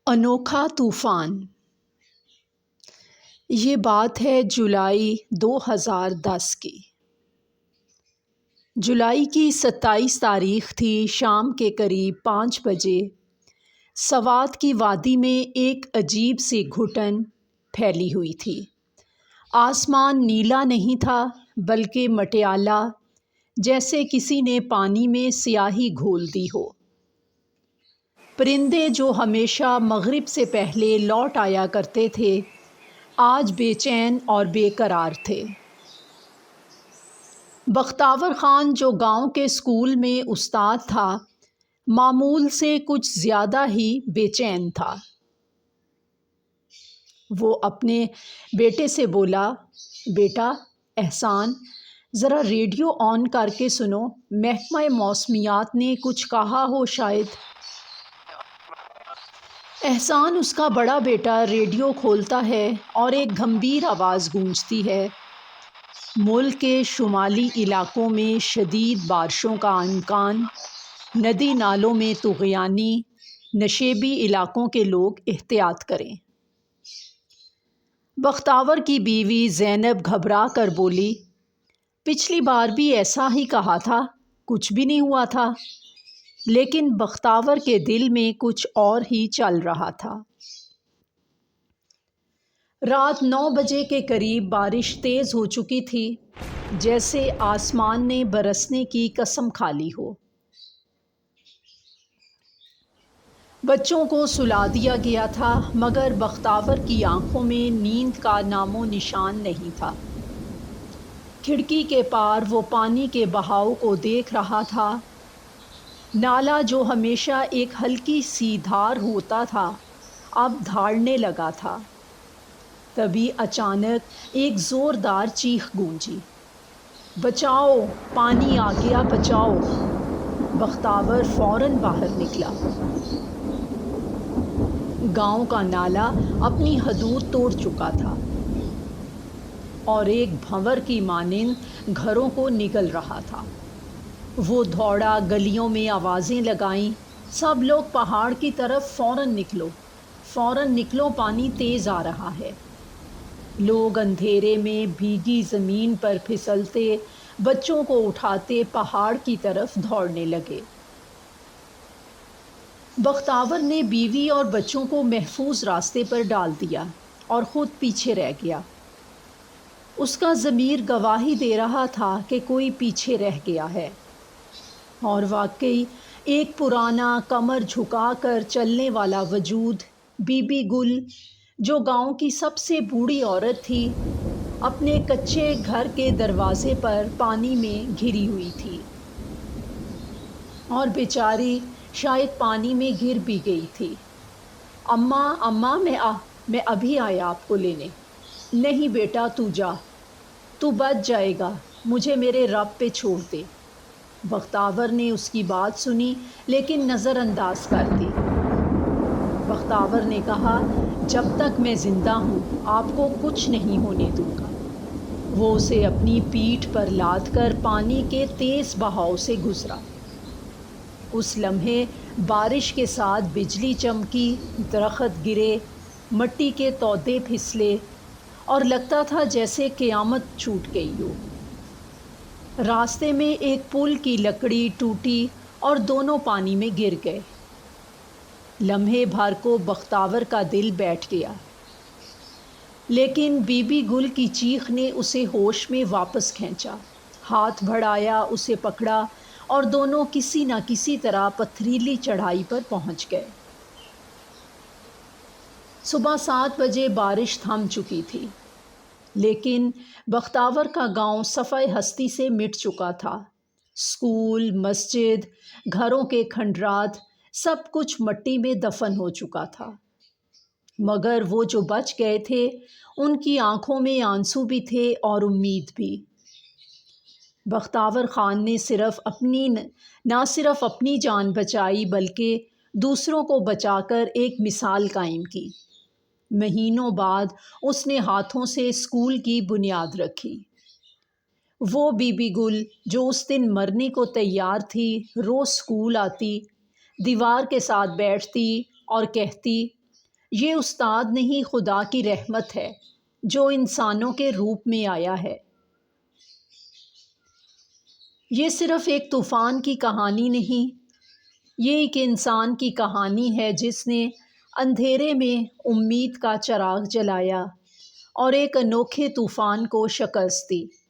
انوکھا طوفان۔ یہ بات ہے جولائی 2010 کی۔ جولائی کی 27 تاریخ تھی۔ شام کے قریب 5 بجے سوات کی وادی میں ایک عجیب سی گھٹن پھیلی ہوئی تھی۔ آسمان نیلا نہیں تھا بلکہ مٹیالہ، جیسے کسی نے پانی میں سیاہی گھول دی ہو۔ پرندے جو ہمیشہ مغرب سے پہلے لوٹ آیا کرتے تھے آج بے چین اور بے قرار تھے۔ بختاور خان جو گاؤں کے اسکول میں استاد تھا معمول سے کچھ زیادہ ہی بے چین تھا۔ وہ اپنے بیٹے سے بولا، بیٹا احسان، ذرا ریڈیو آن کر کے سنو، محکمہ موسمیات نے کچھ کہا ہو شاید۔ احسان، اس کا بڑا بیٹا، ریڈیو کھولتا ہے اور ایک گمبھیر آواز گونجتی ہے، ملک کے شمالی علاقوں میں شدید بارشوں کا امکان، ندی نالوں میں طغیانی، نشیبی علاقوں کے لوگ احتیاط کریں۔ بختاور کی بیوی زینب گھبرا کر بولی، پچھلی بار بھی ایسا ہی کہا تھا، کچھ بھی نہیں ہوا تھا۔ لیکن بختاور کے دل میں کچھ اور ہی چل رہا تھا۔ رات 9 بجے کے قریب بارش تیز ہو چکی تھی، جیسے آسمان نے برسنے کی قسم کھا لی ہو۔ بچوں کو سلا دیا گیا تھا مگر بختاور کی آنکھوں میں نیند کا نام و نشان نہیں تھا۔ کھڑکی کے پار وہ پانی کے بہاؤ کو دیکھ رہا تھا۔ نالا جو ہمیشہ ایک ہلکی سی دھار ہوتا تھا اب دھاڑنے لگا تھا۔ تبھی اچانک ایک زوردار چیخ گونجی، بچاؤ، پانی آ گیا، بچاؤ! بختاور فوراً باہر نکلا۔ گاؤں کا نالا اپنی حدود توڑ چکا تھا اور ایک بھنور کی مانند گھروں کو نگل رہا تھا۔ وہ دوڑا، گلیوں میں آوازیں لگائیں، سب لوگ پہاڑ کی طرف فوراً نکلو، فوراً نکلو، پانی تیز آ رہا ہے۔ لوگ اندھیرے میں بھیگی زمین پر پھسلتے، بچوں کو اٹھاتے پہاڑ کی طرف دوڑنے لگے۔ بختاور نے بیوی اور بچوں کو محفوظ راستے پر ڈال دیا اور خود پیچھے رہ گیا۔ اس کا ضمیر گواہی دے رہا تھا کہ کوئی پیچھے رہ گیا ہے، اور واقعی ایک پرانا کمر جھکا کر چلنے والا وجود، بی بی گل، جو گاؤں کی سب سے بوڑھی عورت تھی، اپنے کچے گھر کے دروازے پر پانی میں گھری ہوئی تھی، اور بیچاری شاید پانی میں گر بھی گئی تھی۔ اماں، اماں، میں ابھی آیا آپ کو لینے۔ نہیں بیٹا، تو جا، تو بچ جائے گا، مجھے میرے رب پہ چھوڑ دے۔ بختاور نے اس کی بات سنی لیکن نظر انداز کر دی۔ بختاور نے کہا، جب تک میں زندہ ہوں آپ کو کچھ نہیں ہونے دوں گا۔ وہ اسے اپنی پیٹھ پر لاد کر پانی کے تیز بہاؤ سے گزرا۔ اس لمحے بارش کے ساتھ بجلی چمکی، درخت گرے، مٹی کے تودے پھسلے، اور لگتا تھا جیسے قیامت چھوٹ گئی ہو۔ راستے میں ایک پل کی لکڑی ٹوٹی اور دونوں پانی میں گر گئے۔ لمحے بھر کو بختاور کا دل بیٹھ گیا، لیکن بی بی گل کی چیخ نے اسے ہوش میں واپس کھینچا۔ ہاتھ بڑھایا، اسے پکڑا، اور دونوں کسی نہ کسی طرح پتھریلی چڑھائی پر پہنچ گئے۔ صبح 7 بجے بارش تھم چکی تھی، لیکن بختاور کا گاؤں صفحۂ ہستی سے مٹ چکا تھا۔ اسکول، مسجد، گھروں کے کھنڈرات، سب کچھ مٹی میں دفن ہو چکا تھا، مگر وہ جو بچ گئے تھے ان کی آنکھوں میں آنسو بھی تھے اور امید بھی۔ بختاور خان نے نہ صرف اپنی جان بچائی بلکہ دوسروں کو بچا کر ایک مثال قائم کی۔ مہینوں بعد اس نے ہاتھوں سے اسکول کی بنیاد رکھی۔ وہ بی بی گل جو اس دن مرنے کو تیار تھی روز اسکول آتی، دیوار کے ساتھ بیٹھتی اور کہتی، یہ استاد نہیں، خدا کی رحمت ہے جو انسانوں کے روپ میں آیا ہے۔ یہ صرف ایک طوفان کی کہانی نہیں، یہ ایک انسان کی کہانی ہے جس نے اندھیرے میں امید کا چراغ جلایا اور ایک انوکھے طوفان کو شکست دی۔